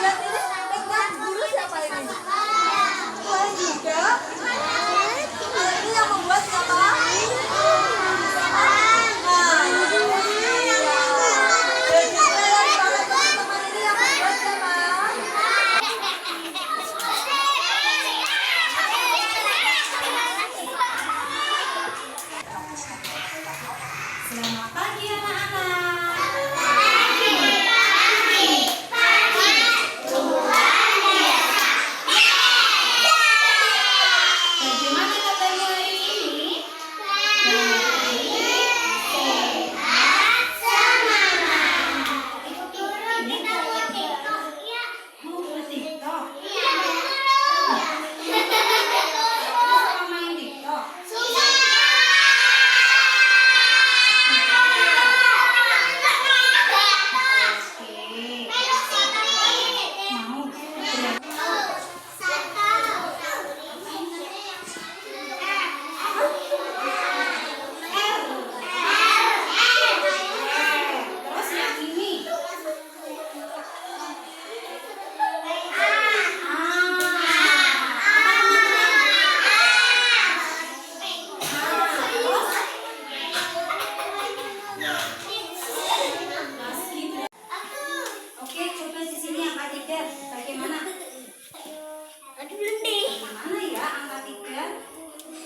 lihat ini, lihat guru siapa ini? Kalian juga? Ini yang membuat siapa? Nah, ini dia. Dan juga yang para teman-teman ini yang membuat siapa? Selamat pagi anak-anak. Bagaimana kabarnya hari ini? Mau ke TikTok? Suka main TikTok? Terus yang ini? Oke, coba di sini angka 3. Bagaimana? Mana ya angka 3?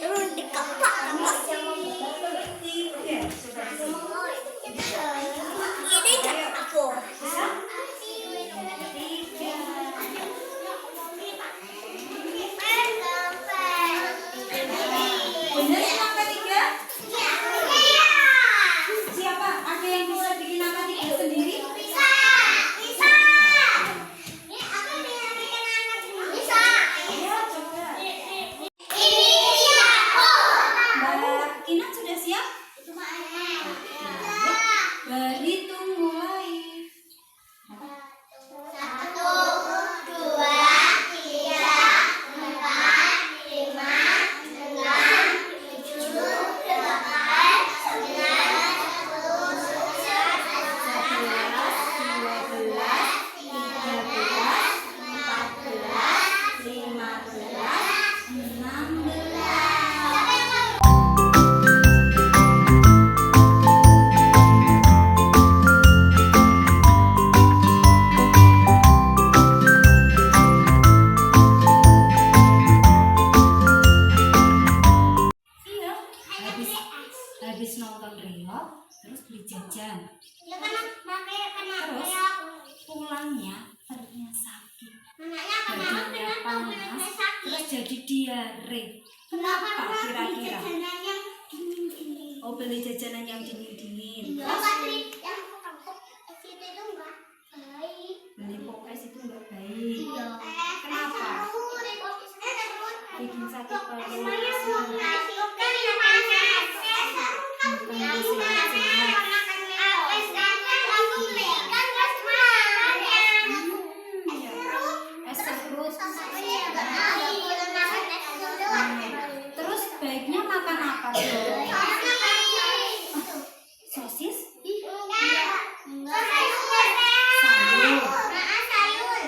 Kamu yang mengerti. Oke, coba di sini. Bisa? 3. Benar yang angka 3? Siapa? Ada yang bisa bikin angka 3 sendiri? Ya, coba. Mbak Ina sudah siap? Berhitung mulai. Iya, habis nonton reog, terus beli jajan. Terus pulangnya perutnya sakit, badannya panas, terus jadi diare. Kenapa kira-kira? Oh, beli jajanan yang dingin-dingin. Beli pokes itu enggak baik. Kenapa? Bikin sakit perut. Terus baiknya makan apa dong? Sosis? Sayur.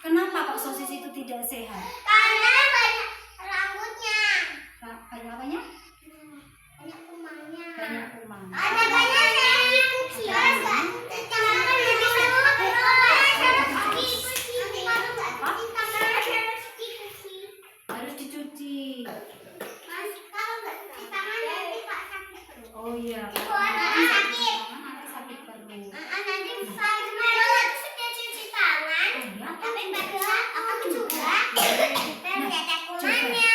Kenapa kok sosis itu tidak sehat? Karena banyak rambutnya. Banyak apanya? Banyak kumannya. Banyak kuman. Ada banyak kucing. Kenapa lebih sama Harus dicuci. kalau nggak cuci tangan nanti Pak sakit perut. Oh iya. Nanti sakit. Nanti sakit perut. Nanti kalau sudah cuci tangan, tapi pada aku juga ternyata kumannya.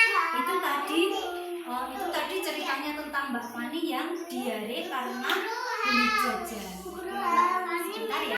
Itu tadi ceritanya tentang Mbak Fani yang diare karena beli jajan. Sebentar ya.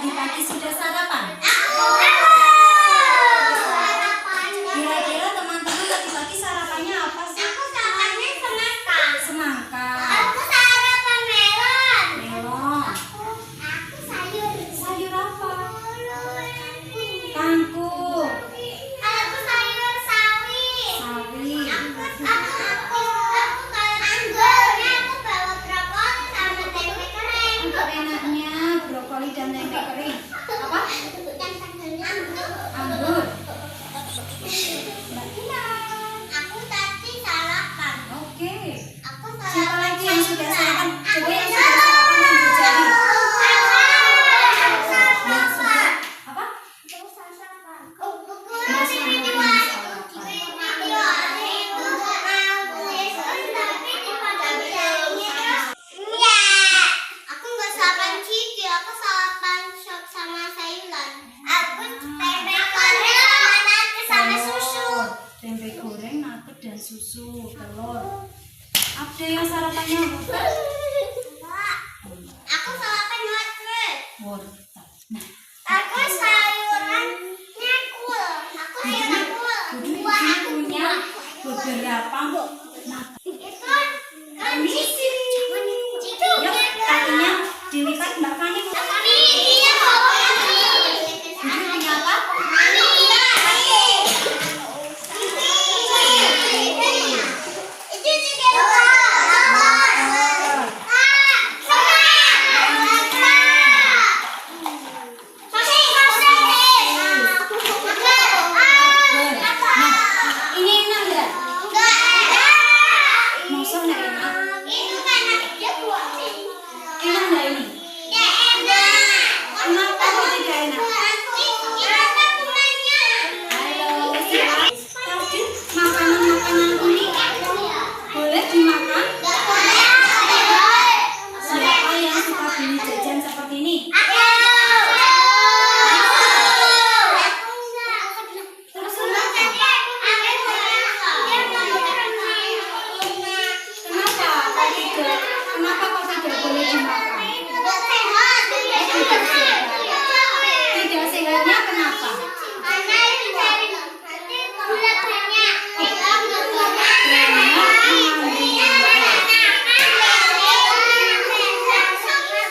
tadi pagi sudah sarapan? Kira-kira teman-teman tadi pagi sarapannya apa sih? Aku sarapannya semangka. Semangka. Aku sarapan melon. Melon. Aku sayur. Sayur apa? Kangkung. Aku sayur sawi. Sawi. Aku anggurnya aku bawa brokoli sama tempe kering. Untuk enaknya brokoli dan tempe kering. Apa? Anggur. Mbak Tina. Aku tadi sarapan. Oke. Aku Siapa lagi yang sudah sarapan? Coba yang Aku sudah sarapan anggur jadi. sarapan. Apa? Aku nggak sarapan ciki, aku sarapan sop sama sayuran. Aku tempe goreng sama nasi sama susu. Tempe goreng, nugget dan susu, telur. Ada yang sarapannya apa? Aku sarapan wortel. Wortel. Nah, Aku sayuran nyakul. Aku sayuran kul. Budi Buah ini aku punya buah. beberapa nah, Itu kan ciki. yuk kakinya dilipat Mbak Fani. Tapi dia bawa kaki. Budi punya apa? Itu juga Nah, ini enak nggak? Masa nggak enak? Enak nggak ini? Kenapa kok tidak enak? Halo, siapa? Tadi makanan-makanan ini boleh dimakan? Siapa yang suka beli jajan seperti ini? Terus kenapa kok tidak boleh dimakan? Tidak sehatnya kenapa?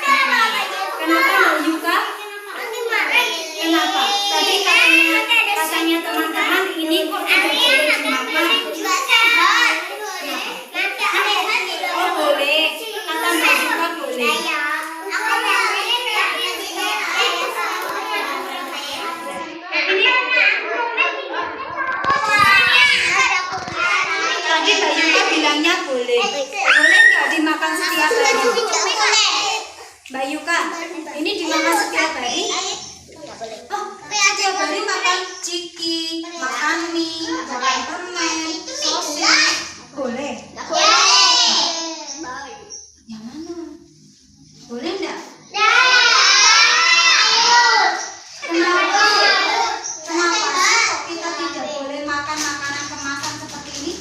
Kenapa Mbak Yuka? Kenapa? Tadi katanya teman-teman ini kok tidak boleh dimakan? Oh boleh, kata Mbak Yuka boleh. Tadi Mbak Yuka bilangnya boleh. Boleh nggak dimakan setiap hari? Mbak Yuka, ini dimakan setiap hari? Oh, setiap hari makan ciki, makan mie, makan permen, sosis. Boleh? Yang mana? Boleh enggak? Kenapa? Kenapa sih kok kita tidak boleh makan makanan kemasan seperti ini?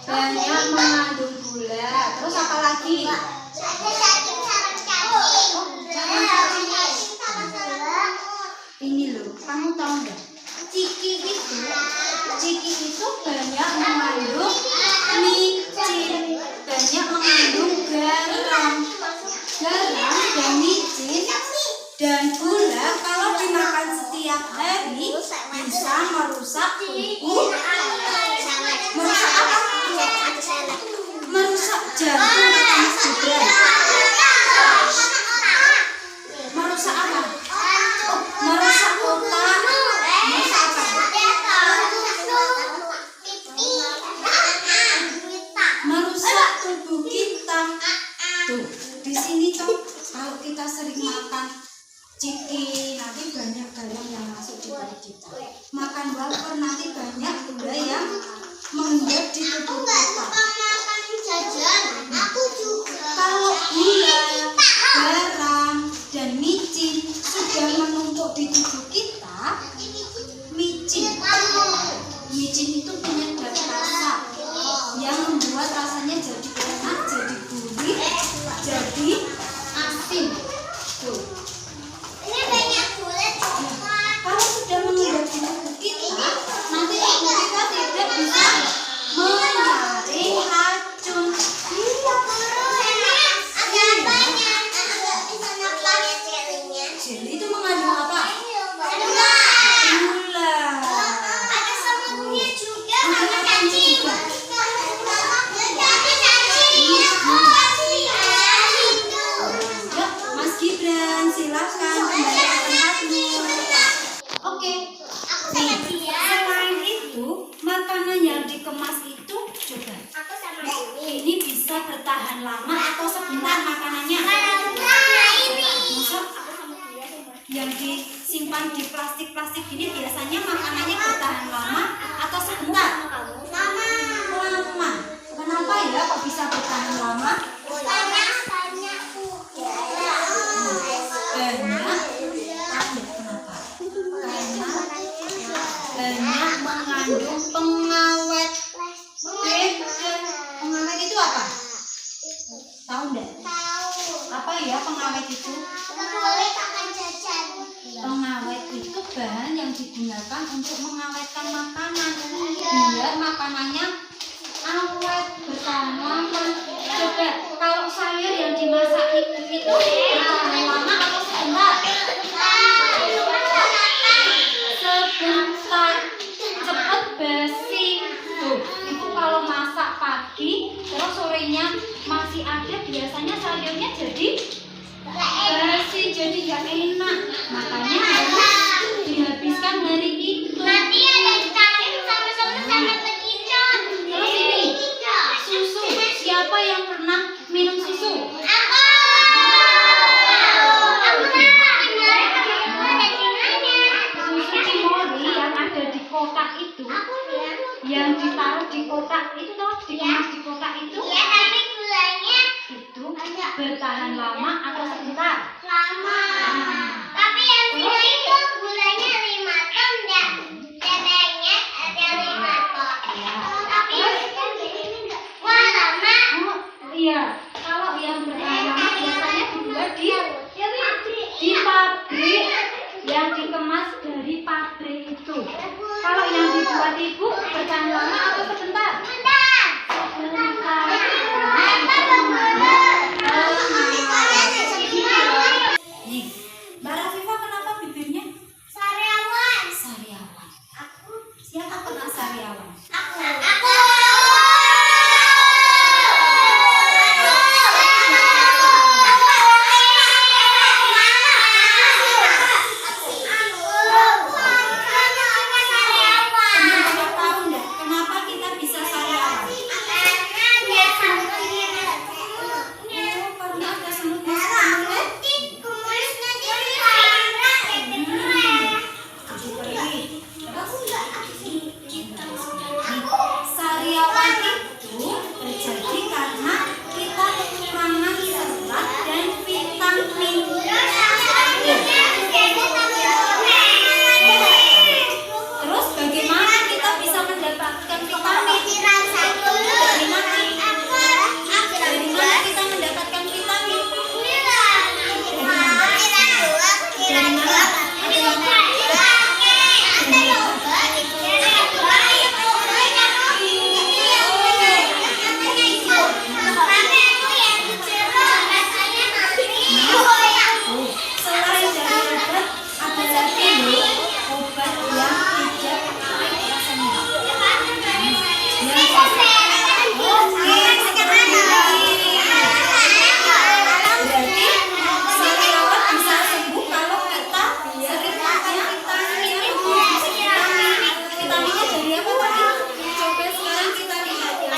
Banyak mengandung gula. Terus apa lagi? Ini loh, kamu tahu nggak? Ciki itu banyak mengandung micin, banyak mengandung garam dan micin dan gula. Kalau dimakan setiap hari bisa merusak tubuh. Merusak apa? Merusak jantung katanya juga. Merusak apa? Oh, merusak otak. Merusak apa? Merusak tubuh kita. Tuh, di sini tuh kalau kita sering makan ciki nanti banyak garam yang masuk di perut kita. Makan wafer nanti banyak gula yang mengendap di tubuh kita. Kalau gula, garam, dan micin sudah menumpuk di tubuh kita, micin itu punya zat rasa yang membuat rasanya jadi ini bisa bertahan lama atau sebentar makanannya? Maksud yang disimpan di plastik-plastik ini biasanya makanannya bertahan lama atau sebentar? Lama. Kenapa ya kok bisa bertahan lama? Banyak mengandung pengawet. Pengawet itu apa? Tahu enggak? Apa ya pengawet itu? Pengawet itu bahan yang digunakan untuk mengawetkan makanan biar makanannya awet, bertahan lama. Coba kalau sayur yang dimasak itu bertahan lama atau sebentar? Sebentar, cepet basi. Tuh, itu kalau masak pagi terus sorenya masih ada, biasanya sayurnya jadi basi, jadi gak enak. Makanya harus dihabiskan hari itu. Nanti ada cacing sama bekicot. Terus ini susu, siapa yang pernah minum susu? Aku Susu Cimori yang ada di kotak itu, yang ditaruh di kotak itu toh, dikemas di kotak itu, ya, tapi gulanya itu bertahan lama atau sebentar? lama. Tapi yang punya itu gulanya 5 ton dan tetenya ada 5 ton. Tapi wah lama. Oh iya, kalau yang bertahan lama biasanya dibuat di pabrik, yang dikemas dari pabrik itu. Kalau yang dibuat ibu bertahan lama atau sebentar? Sebentar. Nih, Mbak Rafifa kenapa bibirnya Sariawan. sariawan? Siapa kena sariawan? Aku. Teman-teman tahu nggak kenapa kita bisa sariawan? Karena ada semut sariawan itu terjadi karena kita kekurangan serat dan vitamin. Terus bagaimana kita bisa mendapatkan vitamin? Dari mana? Dari mana kita mendapatkan vitamin? Dari mana? Selain dari obat, ada lagi loh obat yang tidak pahit rasanya. Berarti sariawan bisa sembuh kalau kita sering makan vitamin. Vitaminnya dari apa tadi? Coba sekarang kita lihat ya.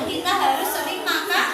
Kita harus sering makan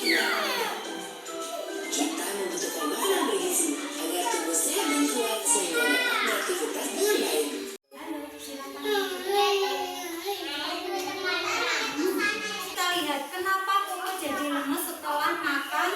Kita membutuhkan makanan bergizi agar tubuh sehat dan kuat sehingga dapat beraktivitas dengan baik. Kita lihat kenapa Koko jadi lemes setelah makan apa?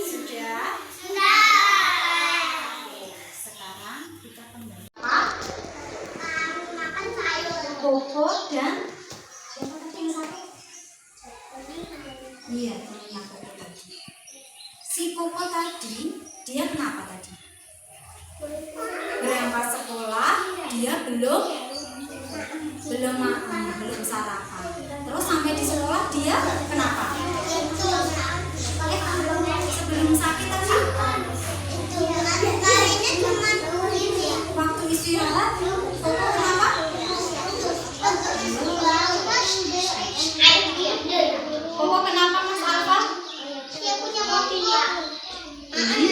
Sudah. Sekarang kita kembali. Koko dan siapa tadi yang sakit? Iya, temannya Koko tadi. Si Koko tadi, dia kenapa tadi? Berangkat sekolah, dia belum makan, belum sarapan. Terus sampai di sekolah dia kenapa? Sebelum sakit tadi? Waktu istirahat, Koko kenapa? Koko kenapa Mas Alfa? Beli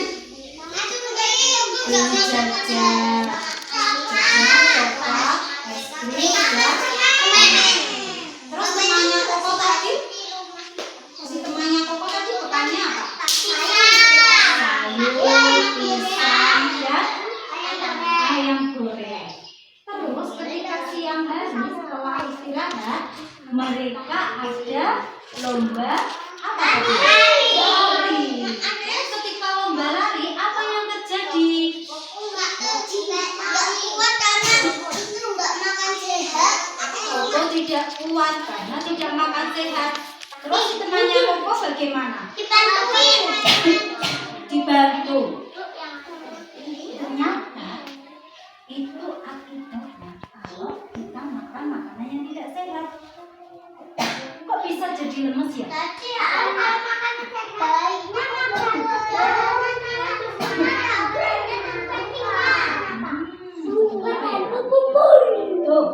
jajan, coklat, es krim, dan terus temannya Koko tadi, si temannya Koko tadi bekannya apa? Sayur, pisang, dan ayam goreng. Terus ketika siang hari setelah istirahat, mereka ada lomba apa tadi? Lari. Ketika lomba lari, apa yang terjadi? Koko tidak kuat karena tidak makan sehat. Terus temannya Koko bagaimana? Dibantu. Ternyata itu akibatnya kalau kita makan makanan yang tidak sehat. Kok bisa jadi lemes ya? Tuh,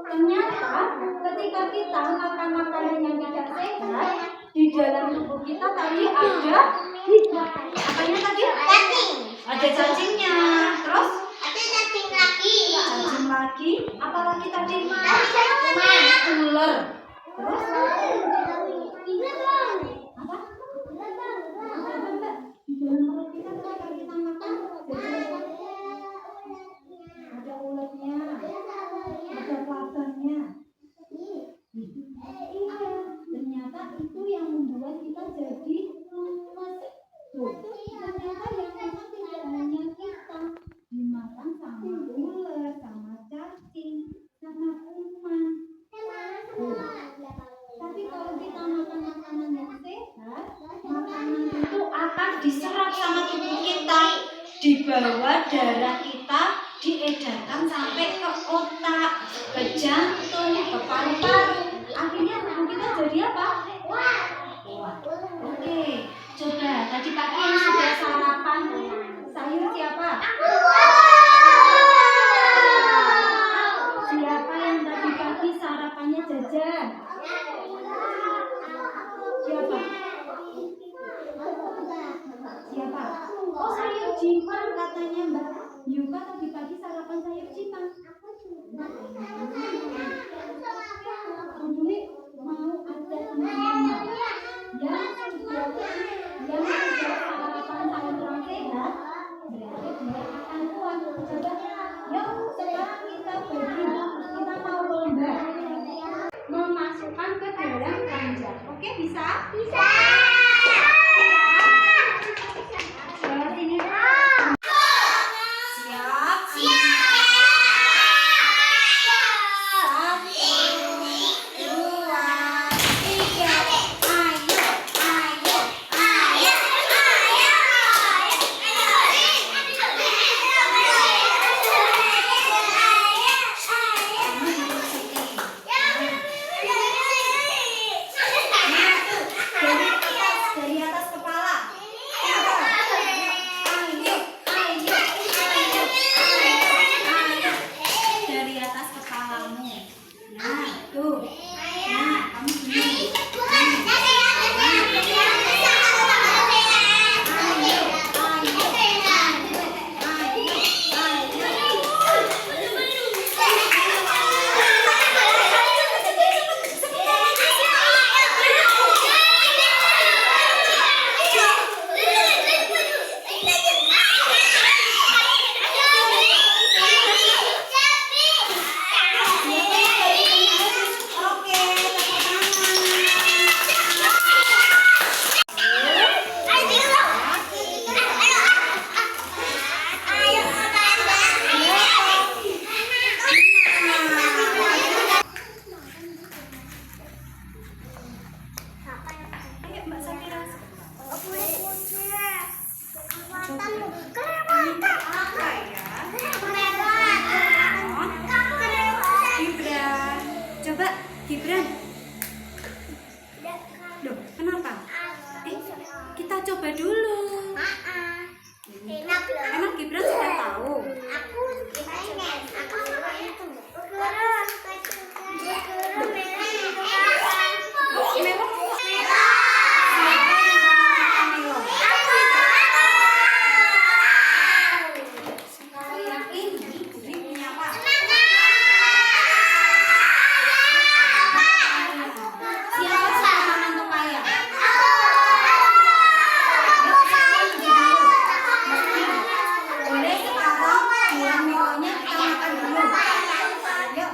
ternyata ketika kita makan makanan yang tidak sehat, di dalam tubuh kita tadi ada apanya tadi? Ada cacingnya. Terus? Cacing lagi. Apa lagi tadi? Ular. Terus? Apa? Di dalam perut kita ketika kita makan ada ularnya, ada pakannya. Iya, ternyata itu yang membuat kita jadi lemes. Tuh, ternyata yang memang tidak hanya kita dimakan sama ular, sama cacing, sama kuman. Tapi kalau kita makan makanan yang sehat, makanan itu akan diserap sama tubuh kita, dibawa darah kita, diedarkan sampai ke otak, ke jantung, ke paru-paru. Akhirnya tubuh kita jadi apa? Kuat. Oke, coba tadi pagi yang sudah sarapan sayur siapa? Siapa yang tadi pagi sarapannya jajan? Siapa? Siapa? Oh, sayur jipang katanya Mbak Yuka tadi pagi sarapan sayur jipang. Jadi mau ada teman-teman yang sudah sarapan sayur sehat, berarti dia akan kuat. Coba, yuk sekarang kita bagi, kita mau lomba memasukkan ke dalam keranjang. Oke, bisa? Bisa. Sini. Siap. Satu, dua, tiga. Apa ya? Gibran. Coba Gibran. Loh, kenapa? Kita coba dulu. Emang Gibran sudah tahu?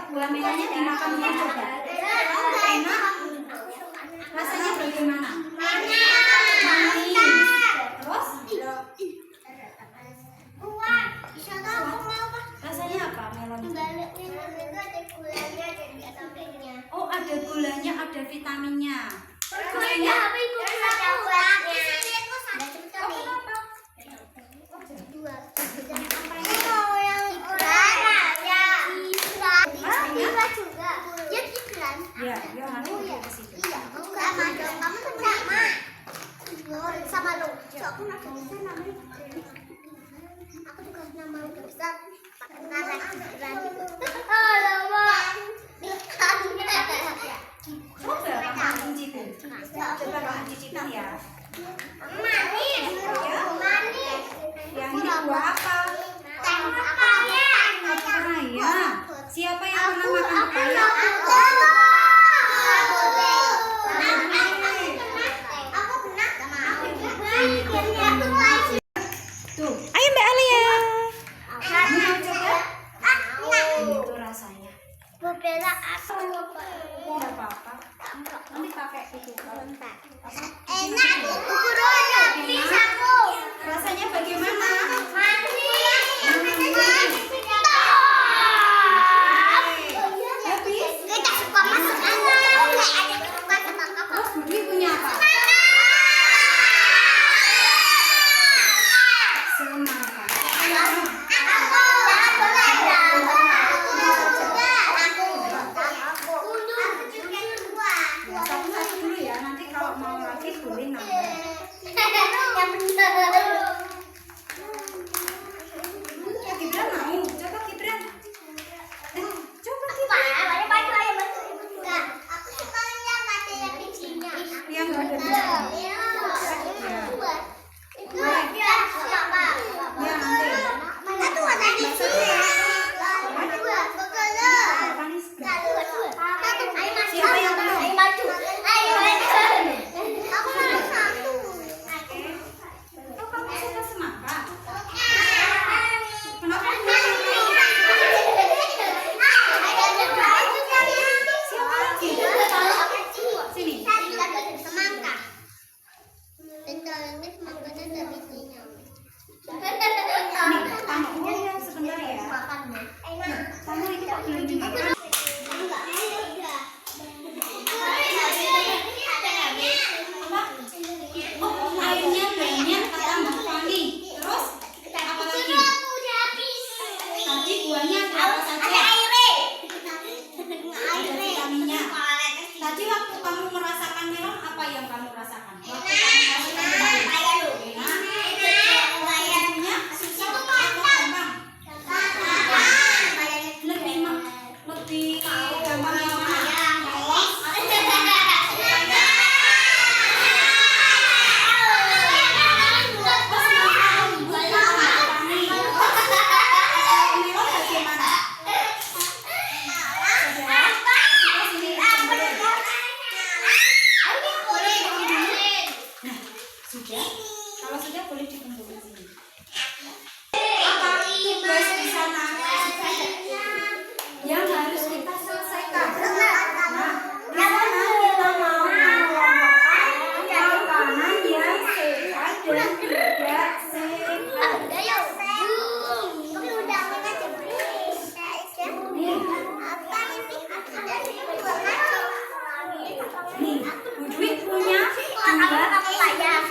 Buah merahnya dimakan dulu coba. Enak? Rasanya bagaimana? Manis. Terus? Rasanya apa melon? Oh, ada gulanya, ada vitaminnya. Ya, ya nanti kita ke situ. Sama lo. Aku juga nama besar. Coba kamu cicipin. Coba kamu cicipin ya. Yang ini buah apa? Pepaya. Siapa yang pernah makan pepaya? Tuh. Ayo Mbak Alia. Kamu mau coba? Itu rasanya. Tidak apa-apa. Nanti pakai itu. Enak, Rasanya bagaimana? Terus Budi punya apa? Semangka. Satu-satu dulu ya. Nanti kalau mau lagi boleh nambah. Gibran mau? Coba Gibran. Coba Gibran. Yang nggak ada bijinya. Ya nanti. Siapa yang belum? Oh, kamu suka semangka? Kenapa? Siapa lagi? Sini. Semangka. Bentar, ini semangkanya ada bijinya. Nih, kamu. Oh ya, sebentar ya. Kamu itu kok belum dimakan? Oh, airnya banyak kata Mbak Fani. Terus apa lagi? Tadi buahnya ada apa saja? Ada vitaminnya. Tadi waktu kamu merasakan melon, apa yang kamu rasakan? Waktu kamu merasakan melon, enak? Rasanya susah atau gampang? Lebih gampang yang mana? Sudah? Kalau sudah boleh dikumpul di sini. Apa tugas di sana yang harus kita selesaikan? Nah, di sana kita mau mengelompokkan makanan yang sehat dan tidak sehat. Nih, Bu Dwi punya dua sayang.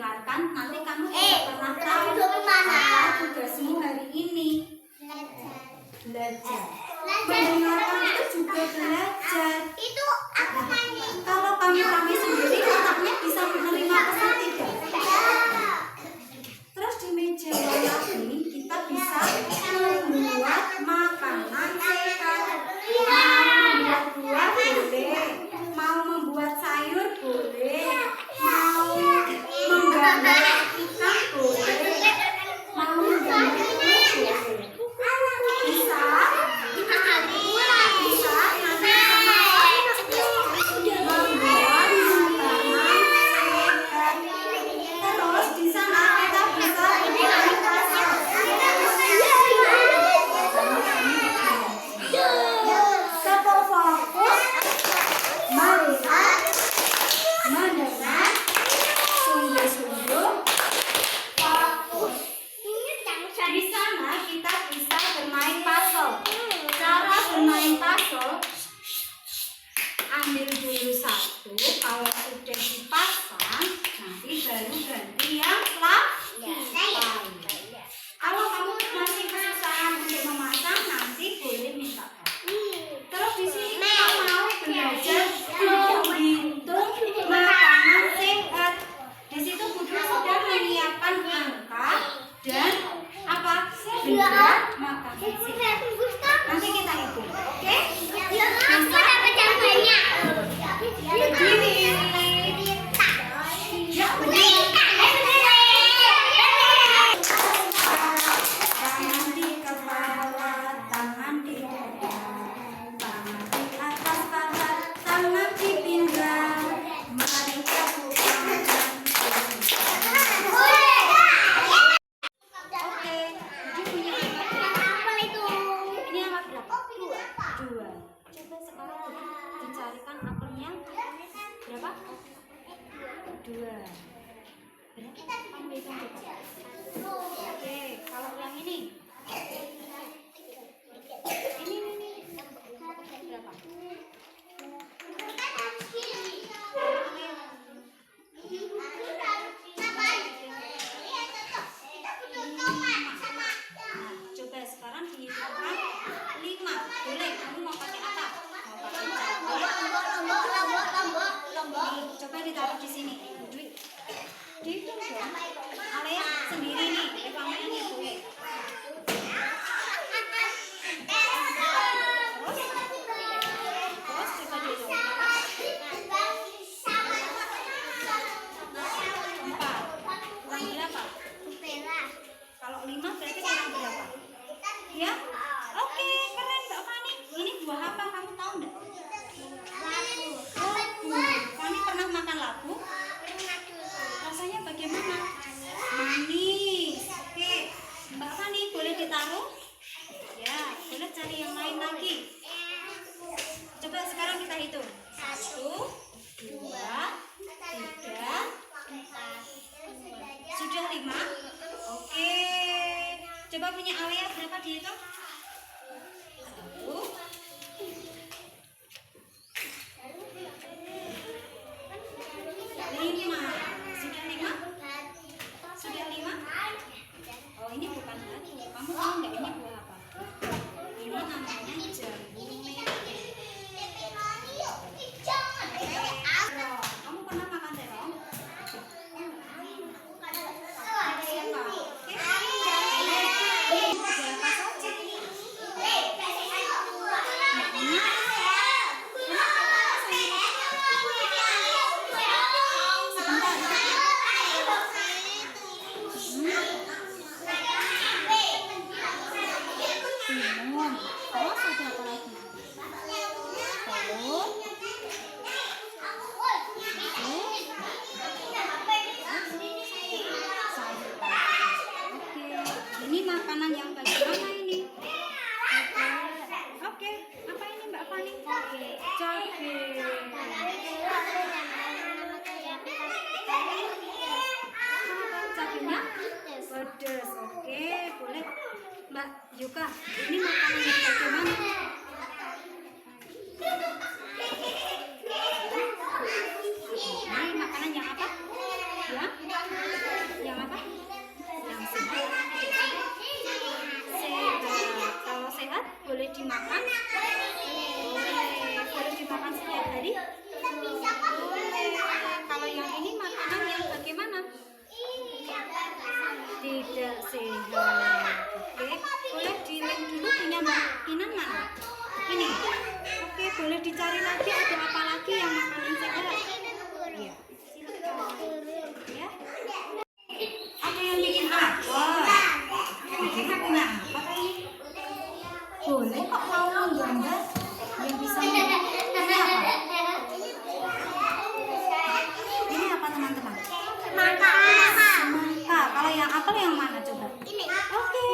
mendengarkan, nanti kamu tidak pernah tahu apa tugasmu hari ini. Belajar. Mendengarkan itu juga belajar. Itu apa nih? Kalau kami sendiri, otaknya bisa menerima pesan tidak? Terus di meja lagi kita bisa membuat makanan sehat. Mau membuat buah boleh, mau membuat sayur boleh, mau menggambar ikan boleh, mau menggambar kucing boleh. Bisa nanti sama membuat makanan sehat. Terus di sana kita bisa bermain puzzle. Tetap fokus, melihat, mendengar, sungguh-sungguh, fokus. Di sana kita bisa bermain puzzle. Cara bermain puzzle, ambil dulu satu, kalau sudah dipasang, nanti baru ganti yang lain. Kalau kamu masih kesusahan untuk memasang, nanti boleh minta bantu. Terus di sini kita mau belajar menghitung makanan sehat. Di situ Bunda sudah menyiapkan angka dan apa benda makanan sehat. Nanti kita hitung, oke? Bisa berdiri. Ya, berdiri. Tangan di kepala, tangan di dada, tangan di atas paha, tangan di pinggang. Mari lakukan. Oke, jadi punya apa? Ini apa berapa? Dua. Coba sekarang dicarikan apelnya berapa? Dua. Berapa? Kamu hitung coba. Oke, kalau yang ini. Ini. Berapa? Nah, coba sekarang dihitungkan 5. Boleh, kamu mau pakai apa? Mau pakai cabai? Coba ditaruh di sini. Dihitung dong. Alea sendiri nih, Eva ini boleh. Terus coba dihitung. 4. Kurang berapa? Kalau 5 berarti kurang berapa? Ya? Oke, keren Mbak Fani. Ini buah apa kamu tahu enggak? Fani pernah makan labu? Rasanya bagaimana? Manis. Oke, Mbak Fani boleh ditaruh? Ya, boleh cari yang lain lagi. Coba sekarang kita hitung. 1, 2, 3. Sudah 5? Oke. Coba punya Alea berapa dihitung? 1. Lima. Sudah 5? Sudah 5? Oh, ini bukan batu. Kamu tahu nggak ini buah apa? Ini namanya jambu merah. Terong. Kamu pernah makan terong? Siapa? Oke. Berapa saja? Timun. Terus ada apa lagi? Telur. Oke, ini makanan yang bagaimana ini? Oke, apa ini Mbak Fani? Cabai. Cabainya pedas. Oke, boleh Mbak Yuka. Ini makanan yang bagaimana? Ini makanan yang apa? Ya. yang mana coba? Ini. Oke.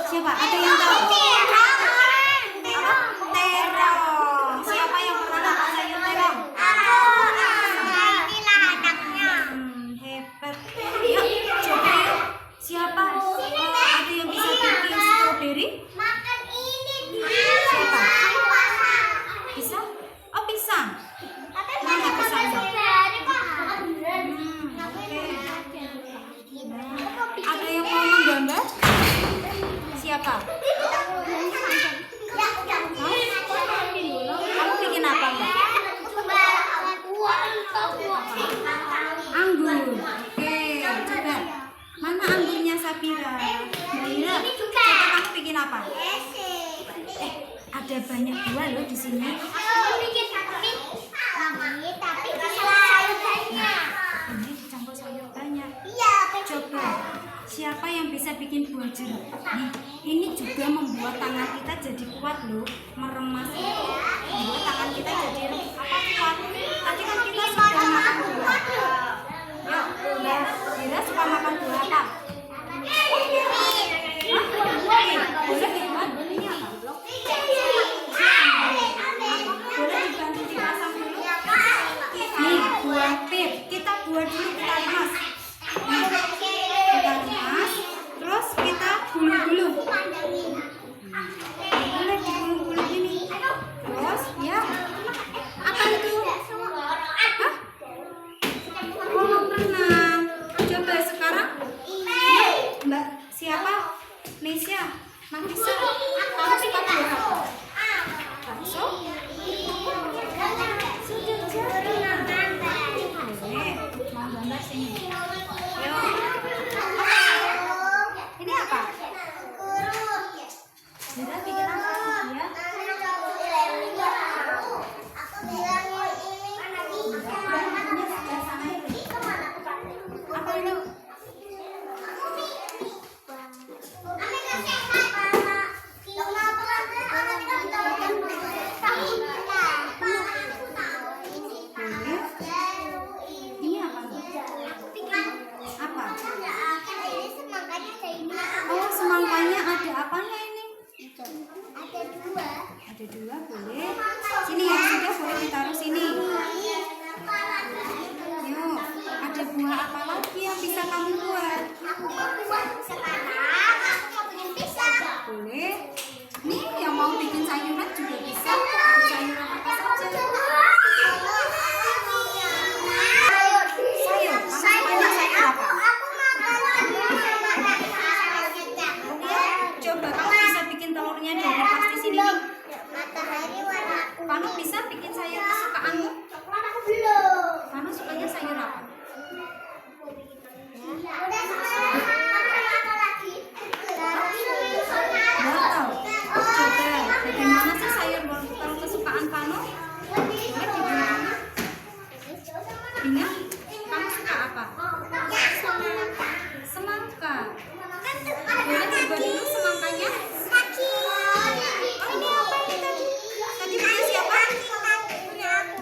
Siapa? Ada yang tahu? Apa? Terong. Siapa yang pernah makan sayur terong? Hebat. Yuk, coba yuk. Siapa? Ada yang bisa bikin strawberry? Makan ini. Siapa? Pisang? Oh, pisang. Mana pisangnya? Ada yang mau menggambar? Siapa? Kamu bikin apa, Mbak? Anggur. Oke, coba. Mana anggurnya Sapira? Mbak Ira, coba kamu bikin apa? Ada banyak buah loh di sini. Ini dicampur sayur banyak. Coba, siapa yang bisa bikin buah jeruk? Nih, ini juga membuat tangan kita jadi kuat loh, meremas itu membuat tangan kita jadi kuat. Tadi kan kita sudah makan buah. Yuk, Mbak Ira suka makan buah apa? Boleh dibuat belinya apa? Boleh dibantu dipasang dulu. Nih, buah pir. Kita buat dulu, kita remas. Nih, kita remas. Terus kita gulung-gulung. Boleh digulung-gulung ini. Terus, ya. Apa itu? Hah? Kolam renang. Coba sekarang. Mbak, siapa? Nesya, Nafisa. Kamu suka buah apa? Bakso? Mau gambar sini. Yuk. Ini apa? Kita bikin apa? Ya. Apa itu? Ini apa? Apa? Oh, semangkanya ada apanya ini? Ada dua, boleh. Sini yang sudah boleh ditaruh sini. Yuk, ada buah apa lagi yang bisa kamu buat? Boleh. Nih yang mau bikin sayuran juga bisa. Ada sayuran apa saja? Sayur. Kamu sukanya sayur apa? Coba kamu bisa bikin telurnya dari pasti sini nih. Kamu bisa bikin sayur kesukaanmu? Kamu sukanya sayur apa? Wortel. Coba bagaimana sih sayur wortel kesukaan kamu? Ingat? Kamu suka apa? Semangka. Boleh coba dulu semangkanya? Oh, ini apa ini tadi? Tadi punya siapa?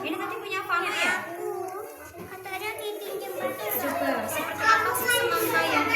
Ini tadi punya Fani ya? Coba, seperti apa sih semangka yang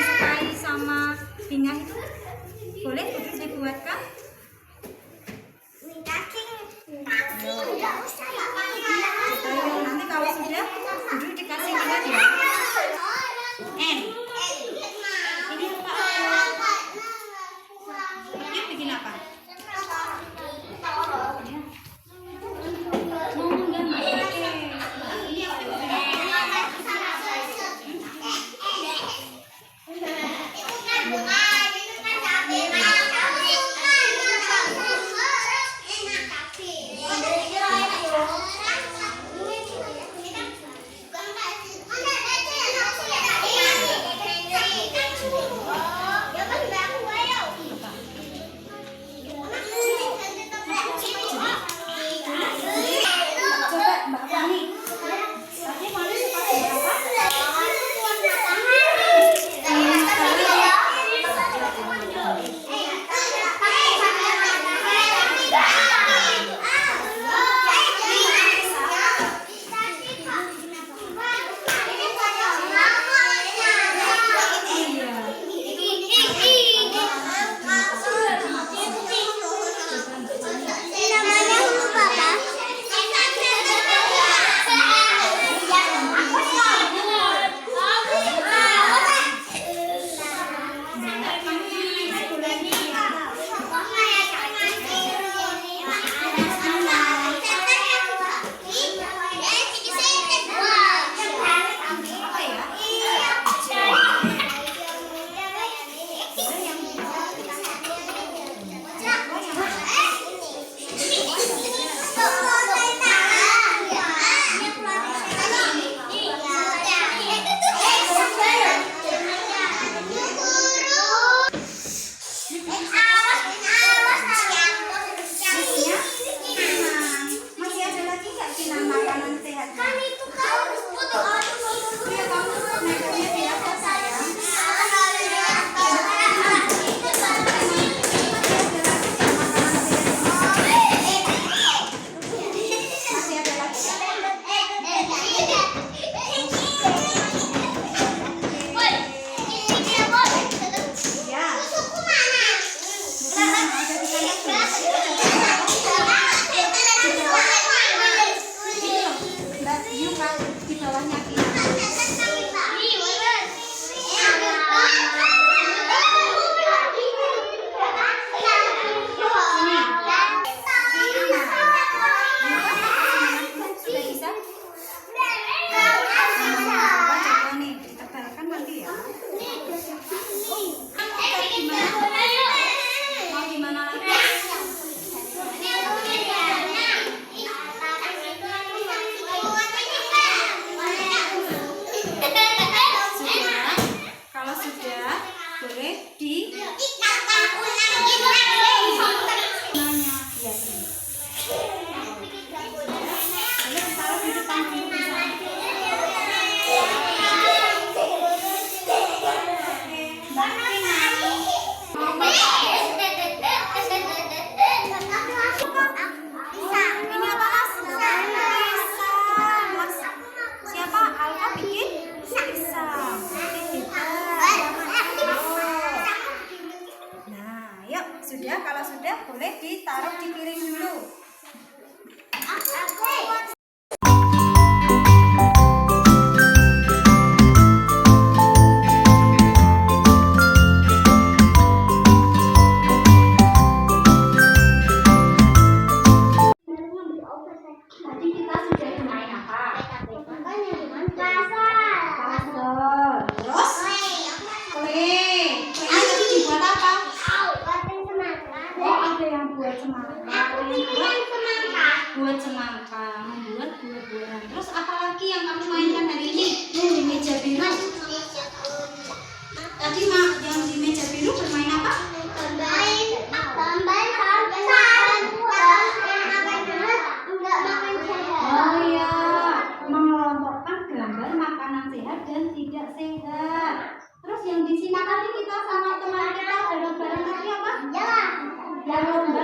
Mbak Yuka di bawahnya Kia. Sudah bisa? Coba coba nih, ditebalkan nanti ya. Mau gimana lagi? Sudah? Kalau sudah, boleh di nanya. Ya, ini. Boleh ditaruh di depan dulu bisa. Mbak Tina. Ini apa Mas? Pisang. Mas, siapa? Alka bikin pisang. Nah, yuk sudah. Kalau sudah boleh ditaruh di piring dulu. Tadi kita sudah bermain apa? Puzzle. Terus kue. Kuenya tadi dibuat apa? Oh, ada yang buat semangka. Buat semangka, membuat buah-buahan. Terus apa lagi yang kamu mainkan hari ini di meja biru? Tadi yang di meja biru bermain apa? Oh iya, mengelompokkan gambar makanan sehat dan tidak sehat. Terus yang di sini tadi kita sama teman kita bareng-bareng tadi apa? Yang lomba.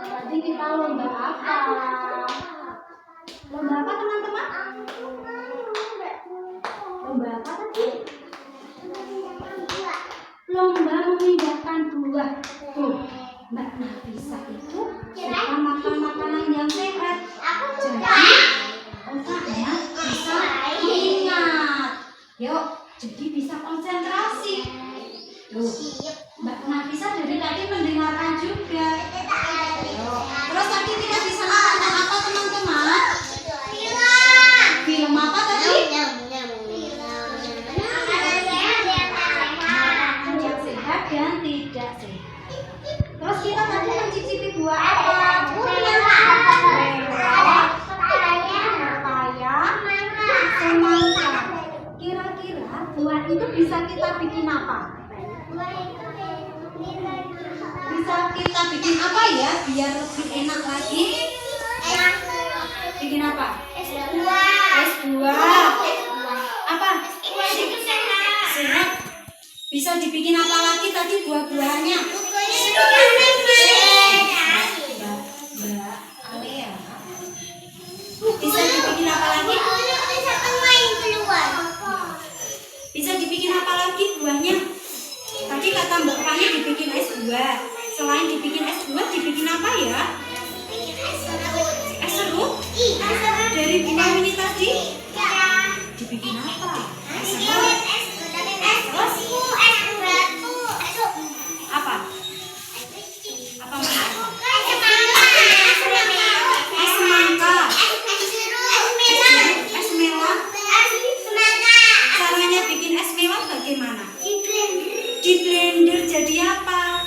Tadi kita lomba apa? Lomba apa teman-teman? Lomba apa tadi? Lomba memindahkan buah. Tuh, Mbak Nafisa itu suka makan makanan yang sehat. Jadi otaknya bisa ingat. Yuk, jadi bisa konsentrasi. Tuh, Mbak Nafisa dari tadi mendengarkan juga. Yuk. Terus tadi kita bisa nonton apa teman-teman? Film apa tadi? Makanan yang sehat dan tidak sehat. Terus kita tadi mencicipi buah apa? Pepaya, semangka. Kira-kira buah itu bisa kita bikin apa? Bisa kita bikin apa ya biar lebih enak lagi? Bikin apa? Es buah. Apa? Sehat. Bisa dibikin apa lagi tadi buah-buahannya? Mbak Alea. Bisa dibikin apa lagi? Bisa dibikin apa lagi buahnya? Tadi kata Mbak Fani dibikin es buah. Selain dibikin es buah, dibikin apa ya? Es serut? Dari buah ini tadi? Dibikin apa? Es serut? Apa? Apa Mbak? Es semangka. Es melon. Caranya bikin es melon bagaimana? Di blender jadi apa?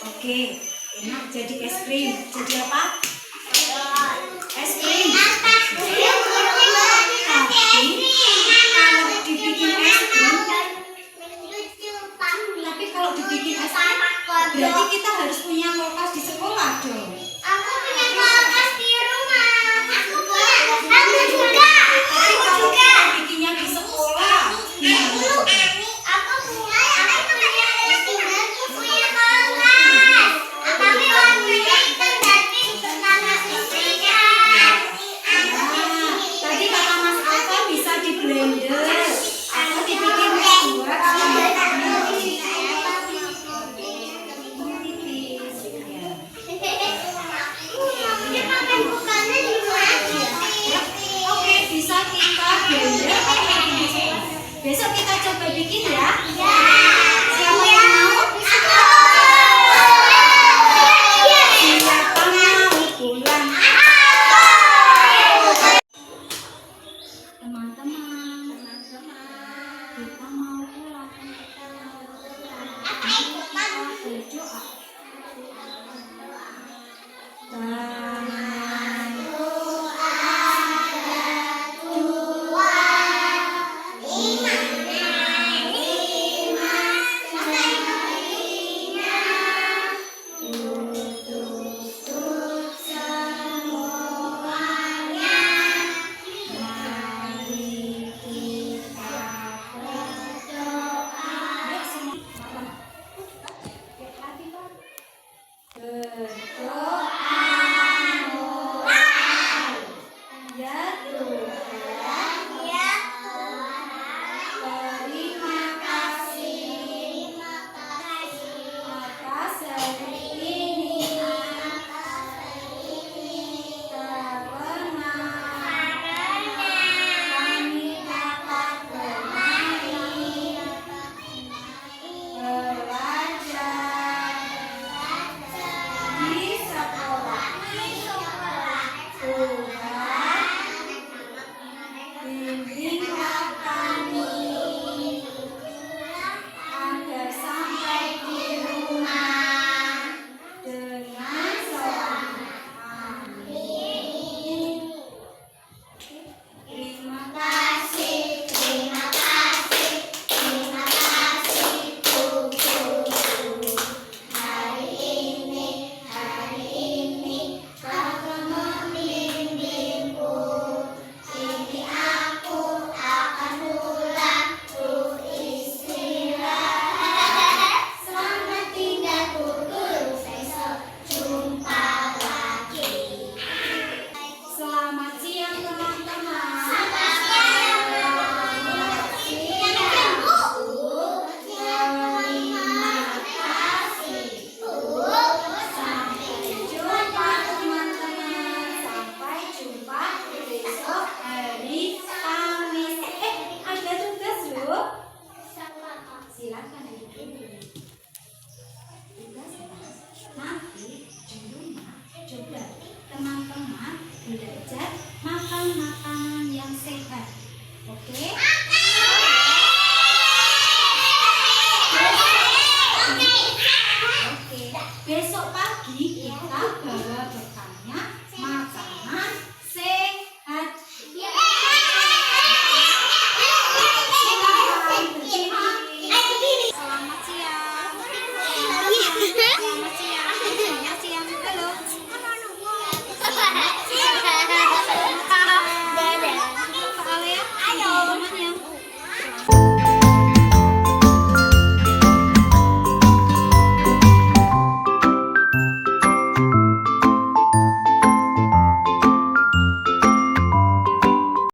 Oke, enak jadi es krim. Jadi apa? Es krim. Tapi kalau dibikin es krim, berarti kita harus punya kulkas di sekolah dong. Aku punya kulkas di rumah. Aku juga. Tapi kalau kita bikinnya di sekolah, gimana coba? Aku punya kulkas. Tapi warnanya hitam dan pink. bikin ya? Siapa yang mau? Siapa mau pulang? Teman-teman, kita mau pulang. Kita berdoa.